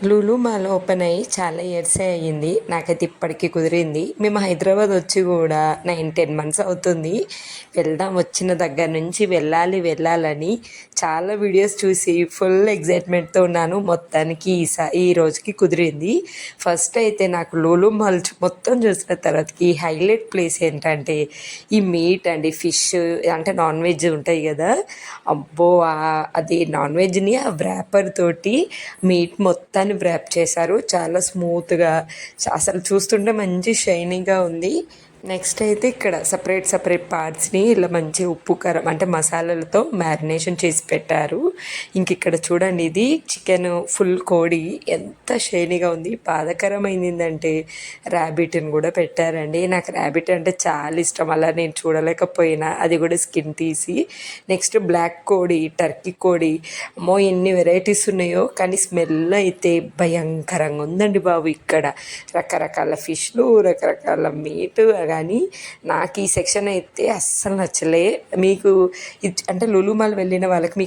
Lulu mall open అయ్యి చాలా ఇయర్సే అయ్యింది. నాకైతే ఇప్పటికీ కుదిరింది. మేము హైదరాబాద్ వచ్చి కూడా 9-10 మంత్స్ అవుతుంది. వెళ్దాం వచ్చిన దగ్గర నుంచి వెళ్ళాలని చాలా వీడియోస్ చూసి ఫుల్ ఎగ్జైట్మెంట్తో ఉన్నాను. మొత్తానికి ఈ రోజుకి కుదిరింది. ఫస్ట్ అయితే నాకు లులు మాల్ మొత్తం చూసిన తర్వాతకి హైలైట్ ప్లేస్ ఏంటంటే ఈ మీట్ అండి, ఫిష్ అంటే నాన్ వెజ్ ఉంటాయి కదా, అబ్బో అది నాన్ వెజ్ని ఆ వ్రాపర్ తోటి మీట్ మొత్తాన్ని వ్రాప్ చేశారు. చాలా స్మూత్గా, అసలు చూస్తుంటే మంచి షైనీగా ఉంది. నెక్స్ట్ అయితే ఇక్కడ సపరేట్ పార్ట్స్ని ఇలా మంచి ఉప్పు కారం అంటే మసాలాలతో మ్యారినేషన్ చేసి పెట్టారు. ఇంక ఇక్కడ చూడండి, ఇది చికెన్ ఫుల్ కోడి ఎంత షైనీగా ఉంది. బాధాకరమైంది ఏంటంటే ర్యాబిట్ని కూడా పెట్టారండి. నాకు ర్యాబిట్ అంటే చాలా ఇష్టం, అలా నేను చూడలేకపోయినా, అది కూడా స్కిన్ తీసి. నెక్స్ట్ బ్లాక్ కోడి, టర్కీ కోడి, అమ్మో ఎన్ని వెరైటీస్ ఉన్నాయో, కానీ స్మెల్ అయితే భయంకరంగా ఉందండి బాబు. ఇక్కడ రకరకాల ఫిష్లు, రకరకాల మీట్, కానీ నాకు ఈ సెక్షన్ అయితే అస్సలు నచ్చలే. మీకు అంటే లులు మాల్ వెళ్ళిన వాళ్ళకి మీకు